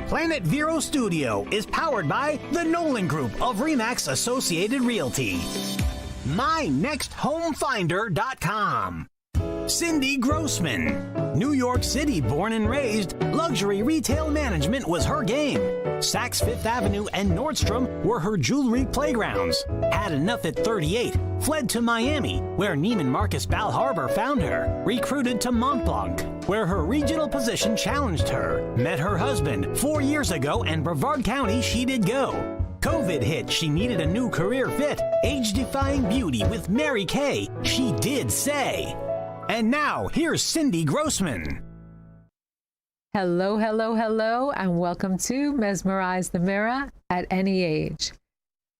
Planet Vero Studio is powered by the Nolan Group of RE/MAX Associated Realty. MyNextHomeFinder.com. Cindy Grossman. New York City born and raised, luxury retail management was her game. Saks Fifth Avenue and Nordstrom were her jewelry playgrounds. Had enough at 38, fled to Miami, where Neiman Marcus Bal Harbour found her. Recruited to Mont Blanc, where her regional position challenged her. Met her husband 4 years ago, and Brevard County she did go. COVID hit, she needed a new career fit. Age-defying beauty with Mary Kay, she did say. And now, here's Cindy Grossman. Hello, hello, hello, and welcome to Mesmerize the Mirror at Any Age.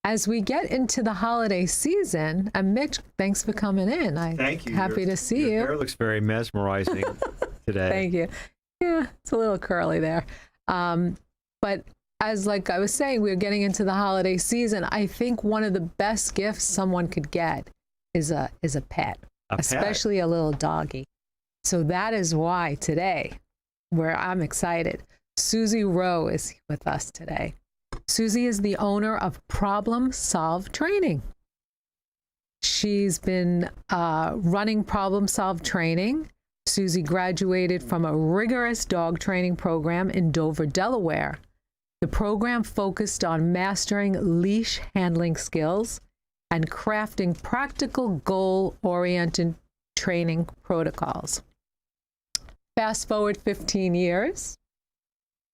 As we get into the holiday season, and Mitch, thanks for coming in. Thank you. Happy to see you. Your hair looks very mesmerizing today. Thank you. Yeah, it's a little curly there. But as like I was saying, we're getting into the holiday season. I think one of the best gifts someone could get is a pet. Especially a little doggy. So that is why today, where I'm excited, Susie Rowe is with us today. Susie is the owner of Problem Solve Training. She's been running Problem Solve Training. Susie graduated from a rigorous dog training program in Dover, Delaware. The program focused on mastering leash handling skills and crafting practical goal-oriented training protocols. Fast forward 15 years,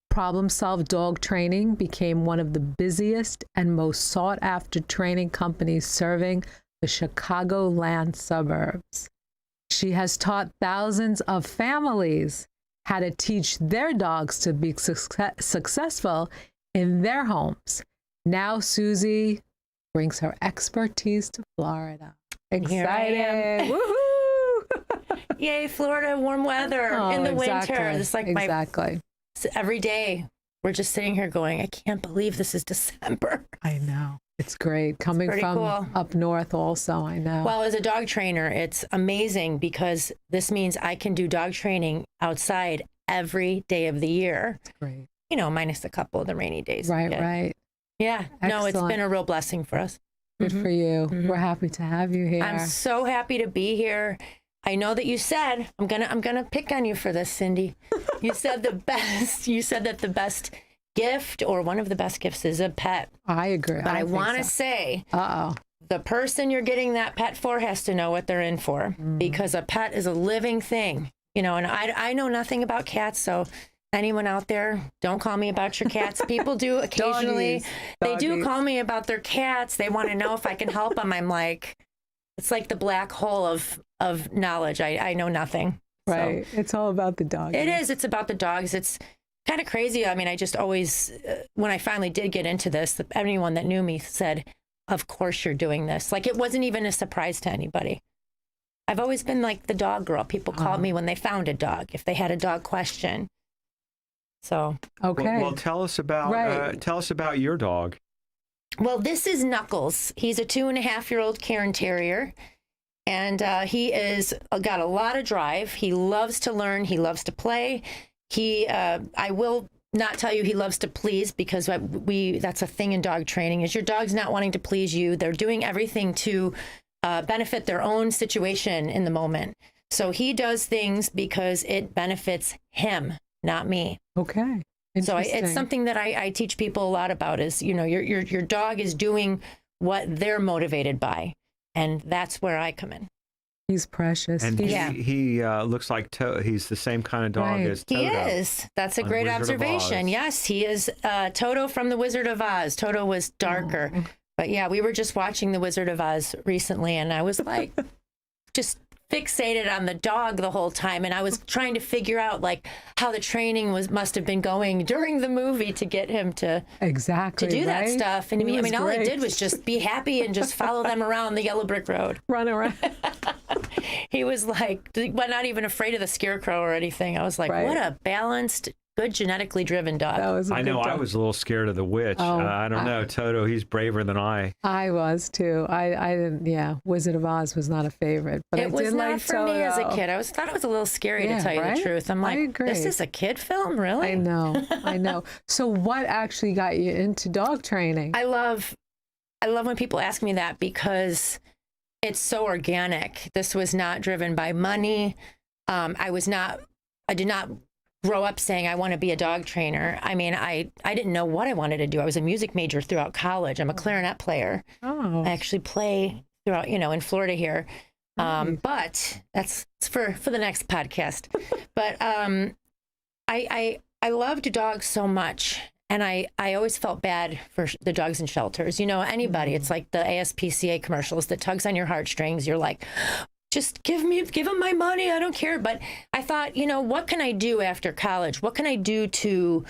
Problem Solve Dog Training became one of the busiest and most sought-after training companies serving the Chicagoland suburbs. She has taught thousands of families how to teach their dogs to be successful in their homes. Now Susie brings her expertise to Florida. Excited. Woohoo! Yay, Florida, warm weather in the winter. It's like every day we're just sitting here going, I can't believe this is December. I know. It's great. Coming from cool. Up north also, I know. Well, as a dog trainer, it's amazing because this means I can do dog training outside every day of the year. That's great. You know, minus a couple of the rainy days. Right. Yeah. Excellent. No, it's been a real blessing for us. Good for you. We're happy to have you here. I'm so happy to be here. I know that you said, I'm gonna pick on you for this, Cindy. You said you said that the best gift or one of the best gifts is a pet. I agree. But I want to say, the person you're getting that pet for has to know what they're in for, because a pet is a living thing, you know, and I know nothing about cats. So anyone out there, don't call me about your cats. People do occasionally. They do call me about their cats. They want to know if I can help them. I'm like, it's like the black hole of knowledge. I know nothing. Right. So, it's all about the dog. It is. It's about the dogs. It's kind of crazy. I mean, I just always, when I finally did get into this, anyone that knew me said, of course you're doing this. Like, it wasn't even a surprise to anybody. I've always been like the dog girl. People called me when they found a dog, if they had a dog question. So, okay. Well, tell us about your dog. Well, this is Knuckles. He's a 2.5-year-old Cairn Terrier, and he is got a lot of drive. He loves to learn. He loves to play. I will not tell you he loves to please, because that's a thing in dog training, is your dog's not wanting to please you. They're doing everything to benefit their own situation in the moment. So he does things because it benefits him, not me. Okay. So it's something that I teach people a lot about is, you know, your dog is doing what they're motivated by. And that's where I come in. He's precious. And he looks like he's the same kind of dog as Toto. He is. That's a great observation. Yes, he is Toto from The Wizard of Oz. Toto was darker. But yeah, we were just watching The Wizard of Oz recently, and I was like, just fixated on the dog the whole time, and I was trying to figure out like how the training must have been going during the movie to get him to do that stuff. And I mean, all he did was just be happy and just follow them around the yellow brick road, run around. He was like, not even afraid of the scarecrow or anything. I was like, what a balanced, good genetically driven dog. That was a I good know I dog. was a little scared of the witch. Oh, I don't know. Toto, he's braver than I. I was too. I didn't. Yeah, Wizard of Oz was not a favorite, but I It was did not like for me as a Toto. kid. I thought it was a little scary Yeah, to tell you right? the truth. I'm I like, agree. this is a kid film, really? I know. I know. So, what actually got you into dog training? I love when people ask me that because it's so organic. This was not driven by money. I did not grow up saying I want to be a dog trainer. I mean, I didn't know what I wanted to do. I was a music major throughout college. I'm a clarinet player. Oh, I actually play throughout, in Florida here. But that's for the next podcast. But I loved dogs so much. And I always felt bad for the dogs in shelters. Anybody, it's like the ASPCA commercials that tugs on your heartstrings. You're like, just give them my money. I don't care. But I thought, what can I do after college? What can I do to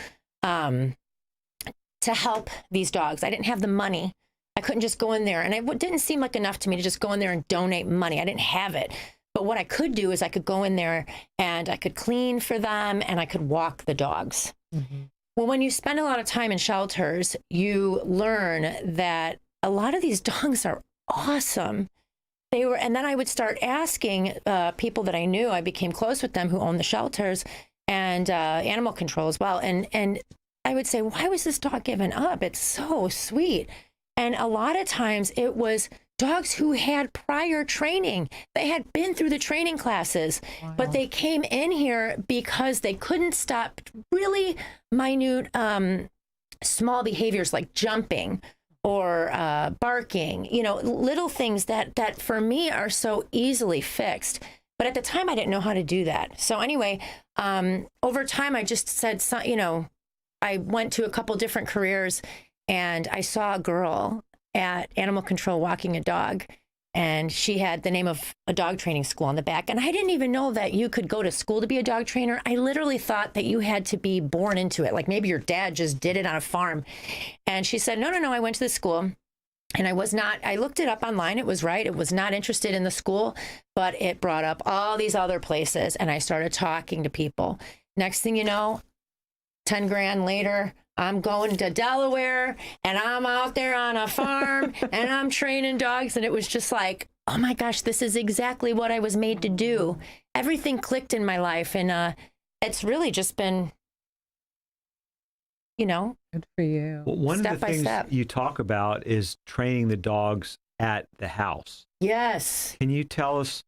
help these dogs? I didn't have the money. I couldn't just go in there. And it didn't seem like enough to me to just go in there and donate money. I didn't have it. But what I could do is I could go in there and I could clean for them and I could walk the dogs. Mm-hmm. Well, when you spend a lot of time in shelters, you learn that a lot of these dogs are awesome. And then I would start asking people that I knew. I became close with them who owned the shelters and animal control as well. And I would say, why was this dog given up? It's so sweet. And a lot of times it was dogs who had prior training. They had been through the training classes, but they came in here because they couldn't stop really minute, small behaviors like jumping or barking, little things that for me are so easily fixed. But at the time, I didn't know how to do that. So anyway, over time, I just said, I went to a couple different careers and I saw a girl at animal control walking a dog, and she had the name of a dog training school on the back. And I didn't even know that you could go to school to be a dog trainer. I literally thought that you had to be born into it. Like maybe your dad just did it on a farm. And she said, no, I went to the school and I looked it up online. It was right. It was not interested in the school, but it brought up all these other places. And I started talking to people. Next thing you know, 10 grand later, I'm going to Delaware and I'm out there on a farm and I'm training dogs. And it was just like, oh my gosh, this is exactly what I was made to do. Everything clicked in my life. And it's really just been, good for you. Well, one step of the by things step. you talk about is training the dogs at the house. Yes. Can you tell us,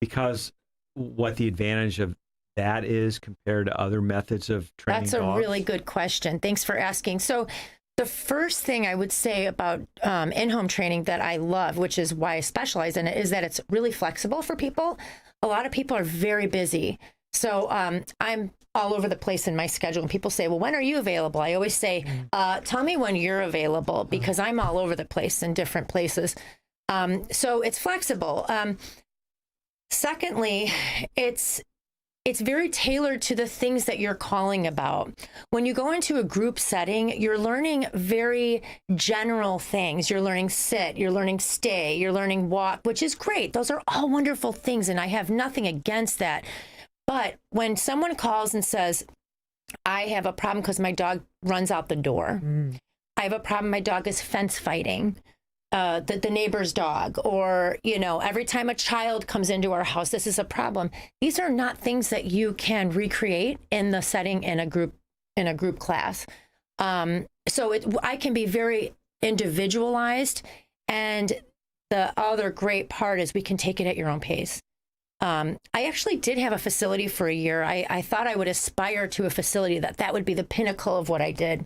because what the advantage of that is compared to other methods of training That's dogs? a really good question. Thanks for asking. So the first thing I would say about in-home training that I love, which is why I specialize in it, is that it's really flexible for people. A lot of people are very busy. So I'm all over the place in my schedule. And people say, well, when are you available? I always say, tell me when you're available, because I'm all over the place in different places. So it's flexible. Secondly, it's very tailored to the things that you're calling about. When you go into a group setting, you're learning very general things. You're learning sit, you're learning stay, you're learning walk, which is great. Those are all wonderful things, and I have nothing against that. But when someone calls and says, I have a problem because my dog runs out the door. I have a problem, my dog is fence fighting. The neighbor's dog, or, every time a child comes into our house, this is a problem. These are not things that you can recreate in the setting in a group class. So I can be very individualized. And the other great part is we can take it at your own pace. I actually did have a facility for a year. I thought I would aspire to a facility that would be the pinnacle of what I did.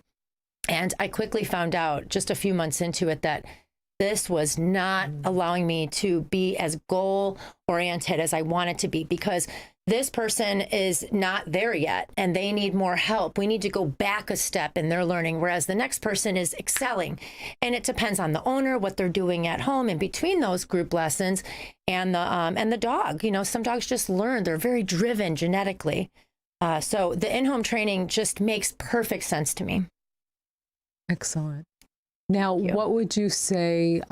And I quickly found out just a few months into it that this was not allowing me to be as goal-oriented as I wanted to be, because this person is not there yet and they need more help. We need to go back a step in their learning, whereas the next person is excelling. And it depends on the owner, what they're doing at home in between those group lessons, and the dog. Some dogs just learn. They're very driven genetically. So the in-home training just makes perfect sense to me. Excellent. Now, what would you say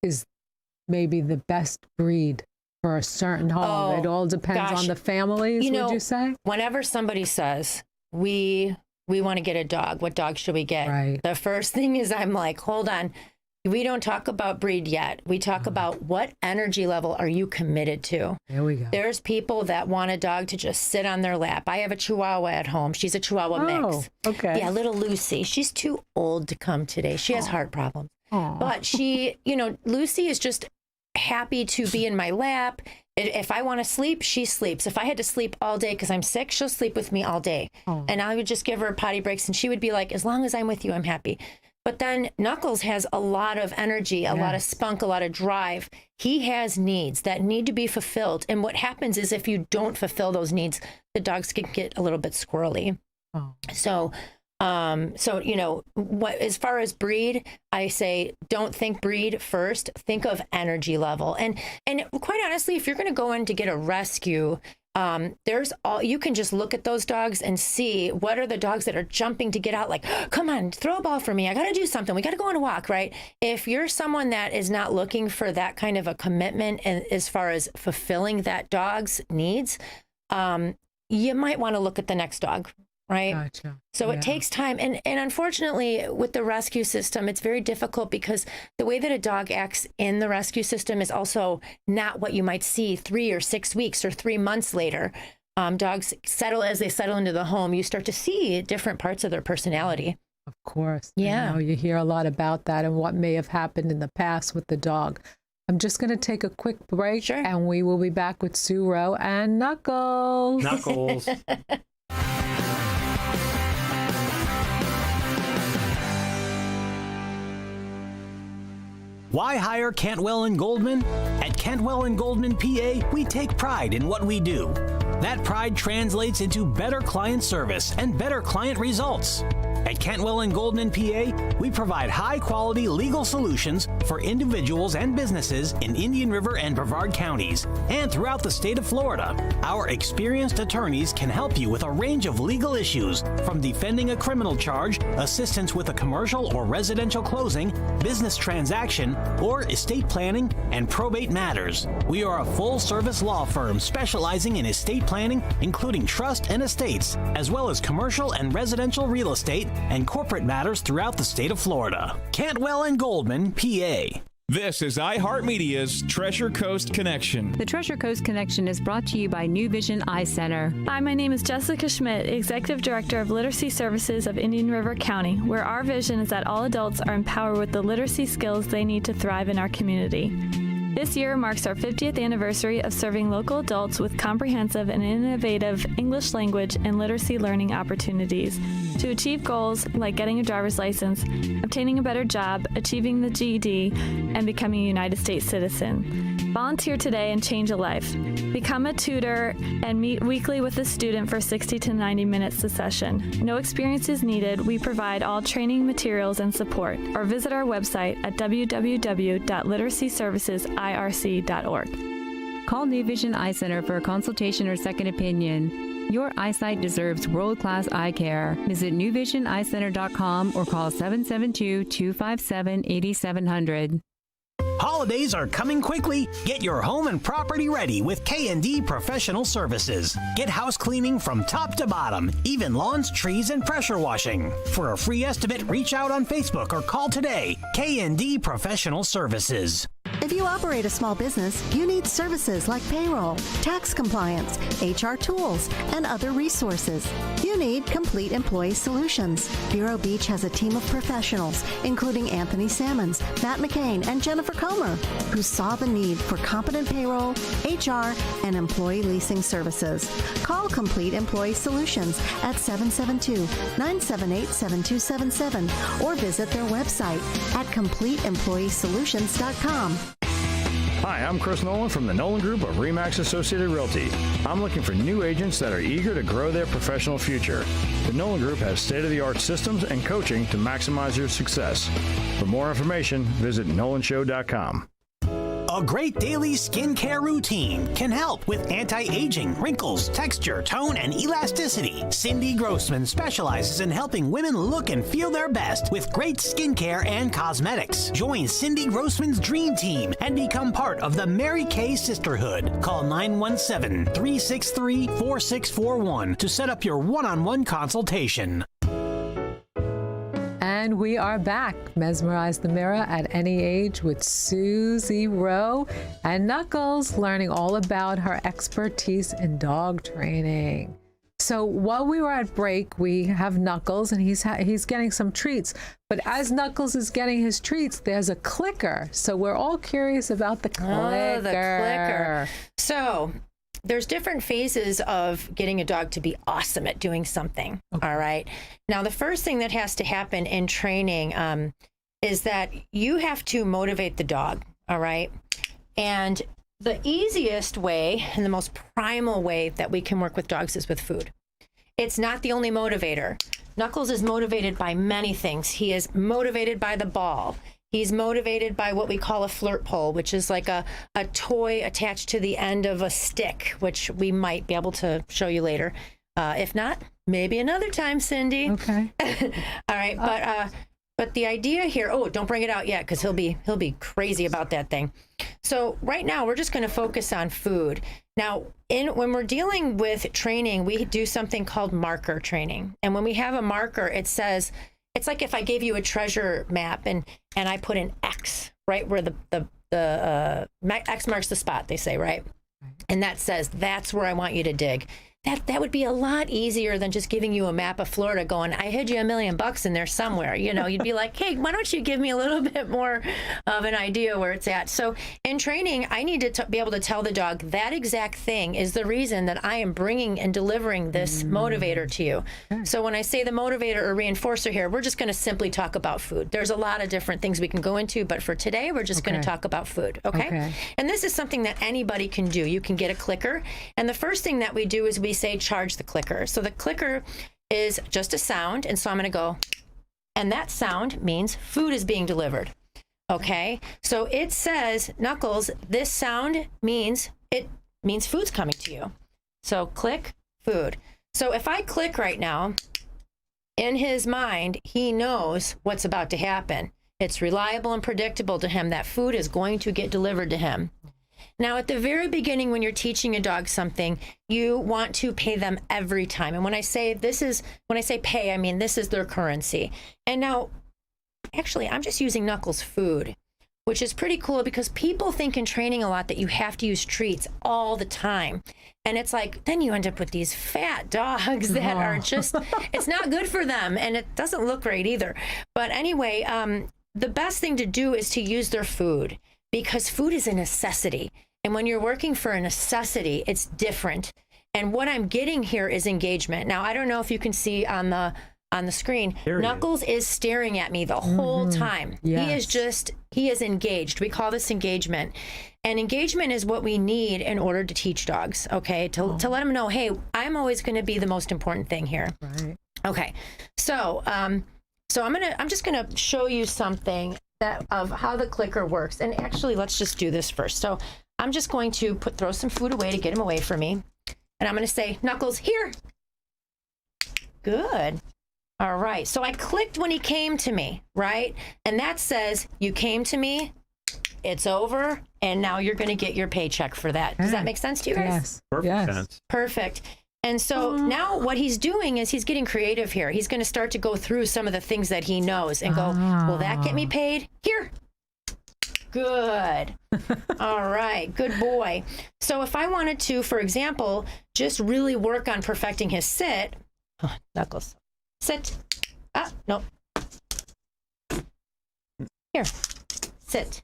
is maybe the best breed for a certain home? It all depends on the families, would you say? Whenever somebody says, we want to get a dog. What dog should we get? Right. The first thing is I'm like, hold on. We don't talk about breed yet. We talk about what energy level are you committed to? There we go. There's people that want a dog to just sit on their lap. I have a Chihuahua at home. She's a Chihuahua mix. Okay. Yeah, little Lucy. She's too old to come today. She has heart problems. But she, Lucy is just happy to be in my lap. If I want to sleep, she sleeps. If I had to sleep all day because I'm sick, she'll sleep with me all day. And I would just give her potty breaks and she would be like, as long as I'm with you, I'm happy. But then Knuckles has a lot of energy, a lot of spunk, a lot of drive. He has needs that need to be fulfilled. And what happens is if you don't fulfill those needs, the dogs can get a little bit squirrely. So, as far as breed, I say, don't think breed first, think of energy level. And quite honestly, if you're going to go in to get a rescue, you can just look at those dogs and see what are the dogs that are jumping to get out, like, come on, throw a ball for me. I got to do something. We got to go on a walk, right? If you're someone that is not looking for that kind of a commitment and as far as fulfilling that dog's needs, you might want to look at the next dog. Right. Gotcha. So it takes time. And unfortunately, with the rescue system, it's very difficult because the way that a dog acts in the rescue system is also not what you might see 3 or 6 weeks or 3 months later. Dogs as they settle into the home, you start to see different parts of their personality. Of course. Yeah. You hear a lot about that and what may have happened in the past with the dog. I'm just going to take a quick break and we will be back with Sue Rowe and Knuckles. Knuckles. Why hire Cantwell & Goldman? At Cantwell & Goldman, PA, we take pride in what we do. That pride translates into better client service and better client results. At Cantwell & Goldman, PA, we provide high-quality legal solutions for individuals and businesses in Indian River and Brevard counties and throughout the state of Florida. Our experienced attorneys can help you with a range of legal issues, from defending a criminal charge, assistance with a commercial or residential closing, business transaction, or estate planning and probate matters. We are a full-service law firm specializing in estate planning, including trust and estates, as well as commercial and residential real estate and corporate matters throughout the state of Florida. Cantwell & Goldman, PA. This is iHeartMedia's Treasure Coast Connection. The Treasure Coast Connection is brought to you by New Vision Eye Center. Hi, my name is Jessica Schmidt, Executive Director of Literacy Services of Indian River County, where our vision is that all adults are empowered with the literacy skills they need to thrive in our community. This year marks our 50th anniversary of serving local adults with comprehensive and innovative English language and literacy learning opportunities to achieve goals like getting a driver's license, obtaining a better job, achieving the GED, and becoming a United States citizen. Volunteer today and change a life. Become a tutor and meet weekly with a student for 60 to 90 minutes a session. No experience is needed. We provide all training materials and support. Or visit our website at www.literacyservicesirc.org. Call New Vision Eye Center for a consultation or second opinion. Your eyesight deserves world-class eye care. Visit newvisioneyecenter.com or call 772-257-8700. Holidays are coming quickly. Get your home and property ready with K&D Professional Services. Get house cleaning from top to bottom, even lawns, trees, and pressure washing. For a free estimate, reach out on Facebook or call today. K&D Professional Services. If you operate a small business, you need services like payroll, tax compliance, HR tools, and other resources. You need Complete Employee Solutions. Vero Beach has a team of professionals, including Anthony Sammons, Matt McCain, and Jennifer Comer, who saw the need for competent payroll, HR, and employee leasing services. Call Complete Employee Solutions at 772-978-7277 or visit their website at CompleteEmployeeSolutions.com. Hi, I'm Chris Nolan from the Nolan Group of RE/MAX Associated Realty. I'm looking for new agents that are eager to grow their professional future. The Nolan Group has state-of-the-art systems and coaching to maximize your success. For more information, visit nolanshow.com. A great daily skincare routine can help with anti-aging, wrinkles, texture, tone, and elasticity. Cindy Grossman specializes in helping women look and feel their best with great skincare and cosmetics. Join Cindy Grossman's dream team and become part of the Mary Kay Sisterhood. Call 917-363-4641 to set up your one-on-one consultation. And we are back. Mesmerize the Mirror at any age with Susie Rowe and Knuckles, learning all about her expertise in dog training. So while we were at break, we have Knuckles, and he's getting some treats. But as Knuckles is getting his treats, there's a clicker. So we're all curious about the clicker. Oh, the clicker. So there's different phases of getting a dog to be awesome at doing something. Okay. All right. Now, the first thing that has to happen in training is that you have to motivate the dog. All right. And the easiest way and the most primal way that we can work with dogs is with food. It's not the only motivator. Knuckles is motivated by many things. He is motivated by the ball. He's motivated by what we call a flirt pole, which is like a toy attached to the end of a stick, which we might be able to show you later. If not, maybe another time, Cindy. Okay. All right. But the idea here, don't bring it out yet, because he'll be crazy about that thing. So right now we're just going to focus on food. Now, when we're dealing with training, we do something called marker training. And when we have a marker, it says, it's like if I gave you a treasure map and I put an X right where the X marks the spot, they say, right? And that says, that's where I want you to dig. That would be a lot easier than just giving you a map of Florida going, I hid you $1 million in there somewhere. You know, you'd be like, hey, why don't you give me a little bit more of an idea where it's at? So in training, I need to be able to tell the dog that exact thing is the reason that I am bringing and delivering this motivator to you. So when I say the motivator or reinforcer here, we're just going to simply talk about food. There's a lot of different things we can go into, but for today, we're just going to talk about food. Okay? And this is something that anybody can do. You can get a clicker. And the first thing that we do is we say charge the clicker. So the clicker is just a sound, and so I'm going to go, and that sound means food is being delivered. Okay, so it says, Knuckles, this sound means food's coming to you. So click food. So if I click right now, in his mind, he knows what's about to happen. It's reliable and predictable to him that food is going to get delivered to him. Now, at the very beginning, when you're teaching a dog something, you want to pay them every time. And when I say pay, I mean this is their currency. And now, actually, I'm just using Knuckles' food, which is pretty cool because people think in training a lot that you have to use treats all the time. And it's like, then you end up with these fat dogs that are just, it's not good for them. And it doesn't look great either. But anyway, the best thing to do is to use their food, because food is a necessity. And when you're working for a necessity, it's different. And what I'm getting here is engagement. Now, I don't know if you can see on the screen, Knuckles is staring at me the whole time. Yes. He is engaged. We call this engagement. And engagement is what we need in order to teach dogs, okay? To let them know, hey, I'm always going to be the most important thing here. Right. Okay. So, I'm just going to show you something of how the clicker works. And actually, let's just do this first. So I'm just going to throw some food away to get him away from me. And I'm going to say, Knuckles, here. Good. All right. So I clicked when he came to me, right? And that says, you came to me, it's over, and now you're going to get your paycheck for that. Does that make sense to you guys? Yes. Perfect sense. Perfect. And so now what he's doing is he's getting creative here. He's going to start to go through some of the things that he knows and go, will that get me paid? Here. Good. All right. Good boy. So if I wanted to, for example, just really work on perfecting his sit. Oh, Knuckles. Sit. Ah, no. Here. Sit.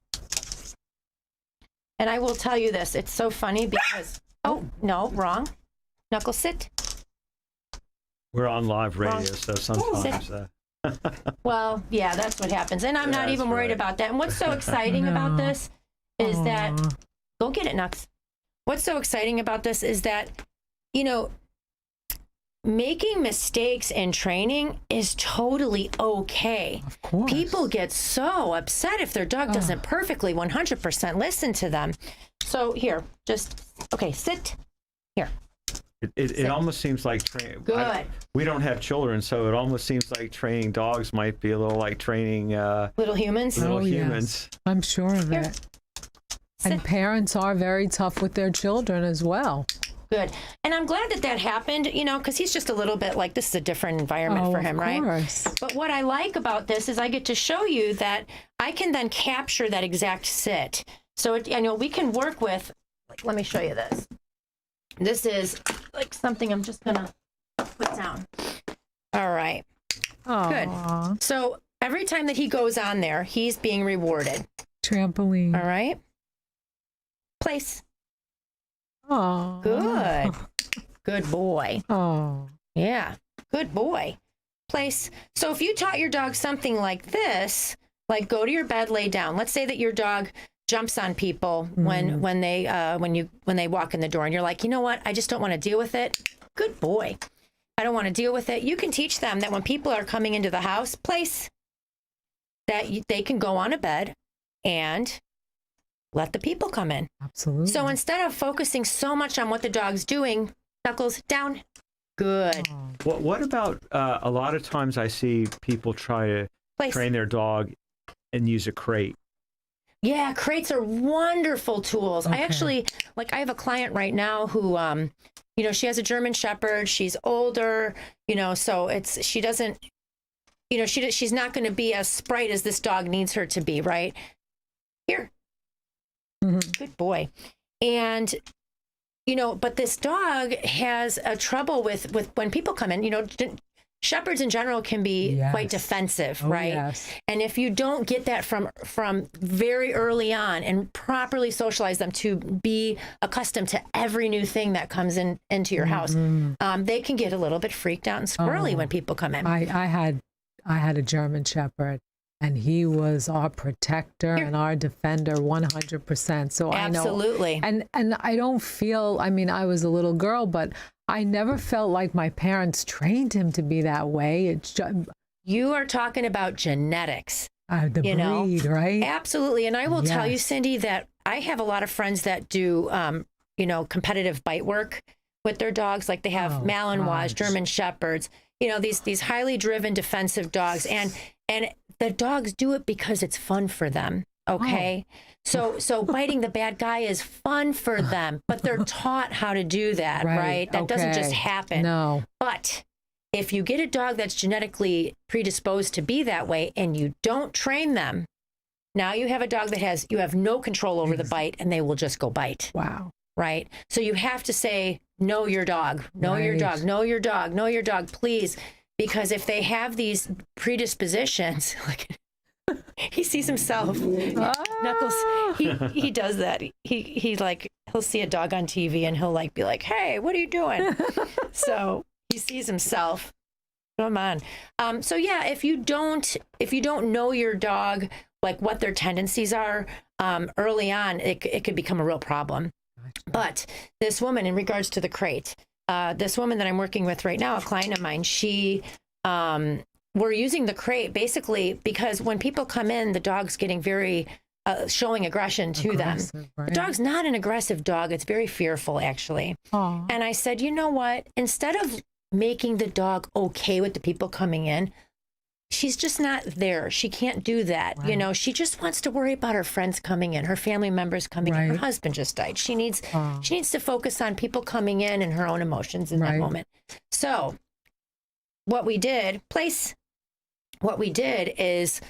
And I will tell you this. It's so funny because, oh, no, wrong. Knuckles, sit. We're on live radio, so sometimes... Well, yeah, that's what happens. And I'm not even worried about that. And what's so exciting about this is that... Go get it, Nux. What's so exciting about this is that, making mistakes in training is totally okay. Of course. People get so upset if their dog doesn't perfectly 100% listen to them. So here, okay, sit here. It almost seems like training. Good. We don't have children, so it almost seems like training dogs might be a little like training Little humans. little Yes. humans. I'm sure of Here. it. And parents are very tough with their children as well. Good. And I'm glad that happened, because he's just a little bit like, this is a different environment for him, right? Course. But what I like about this is I get to show you that I can then capture that exact sit. So, we can work with, let me show you this. This is like something I'm just going to put down. All right. Aww. Good. So every time that he goes on there, he's being rewarded. Trampoline. All right. Place. Oh. Good. Good boy. Oh. Yeah. Good boy. Place. So if you taught your dog something like this, like go to your bed, lay down. Let's say that your dog jumps on people when they walk in the door, and you're like, you know what? I just don't want to deal with it. Good boy. I don't want to deal with it. You can teach them that when people are coming into the house, place, that they can go on a bed and let the people come in. Absolutely. So instead of focusing so much on what the dog's doing, Knuckles, down. Good. What about a lot of times I see people try to Place. train their dog and use a crate. Yeah, crates are wonderful tools. Okay. I actually, I have a client right now who, she has a German Shepherd. She's older, so she doesn't, she's not going to be as sprite as this dog needs her to be, right? Here. Mm-hmm. Good boy. And, but this dog has a trouble with when people come in, Shepherds in general can be quite defensive, right? Yes. And if you don't get that from very early on and properly socialize them to be accustomed to every new thing that comes into your house, they can get a little bit freaked out and squirrely when people come in. I had a German Shepherd, and he was our protector and our defender 100%. So Absolutely. I know. And I don't feel, I was a little girl, but I never felt like my parents trained him to be that way. It's just, you are talking about genetics. the breed, right? Absolutely. And I will tell you, Cindy, that I have a lot of friends that do, competitive bite work with their dogs. Like they have Malinois, German Shepherds, these highly driven defensive dogs. And the dogs do it because it's fun for them. Okay. So biting the bad guy is fun for them, but they're taught how to do that, right? That doesn't just happen. No. But if you get a dog that's genetically predisposed to be that way and you don't train them, now you have a dog that you have no control over the bite, and they will just go bite. Wow. Right. So you have to say, know your dog, know your dog, know your dog, know your dog, please. Because if they have these predispositions, like he sees himself, Knuckles, he does that. He'll see a dog on TV and he'll be like, hey, what are you doing? So he sees himself. Come on. So yeah, if you don't know your dog, like what their tendencies are, early on, it could become a real problem. But this woman, in regards to the crate, this woman that I'm working with right now, a client of mine, we're using the crate basically because when people come in, the dog's getting very, showing aggression to them. Right? The dog's not an aggressive dog. It's very fearful, actually. Aww. And I said, you know what? Instead of making the dog okay with the people coming in, she's just not there. She can't do that. Right. She just wants to worry about her friends coming in, her family members coming in. Her husband just died. She needs to focus on people coming in and her own emotions in that moment. So what we did is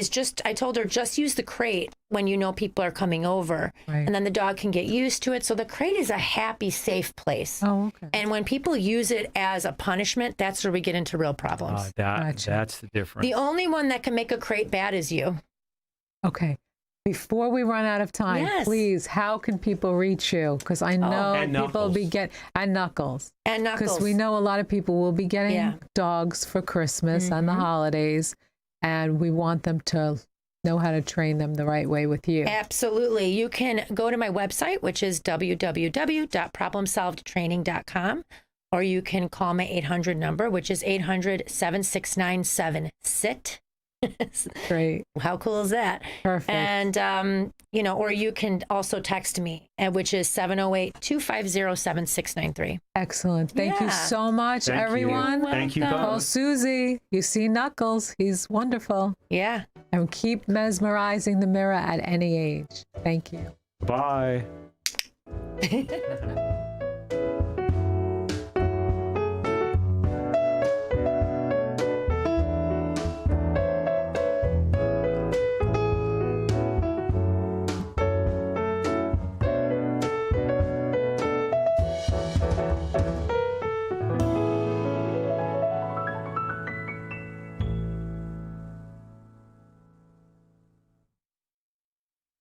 just, I told her, just use the crate when you know people are coming over. Right. And then the dog can get used to it. So the crate is a happy, safe place. Oh, okay. And when people use it as a punishment, that's where we get into real problems. That's the difference. The only one that can make a crate bad is you. Okay. Before we run out of time, please, how can people reach you? Because I know people will be and Knuckles. And Knuckles. Because we know a lot of people will be getting dogs for Christmas and the holidays, and we want them to know how to train them the right way with you. Absolutely. You can go to my website, which is www.problemsolvedtraining.com, or you can call my 800 number, which is 800-769-7-SIT. Great. How cool is that? Perfect. And, or you can also text me, which is 708-250-7693. Excellent. Thank you so much, Thank you. everyone. Thank you Call both. Susie. You see Knuckles. He's wonderful. Yeah. And keep mesmerizing the mirror at any age. Thank you. Bye.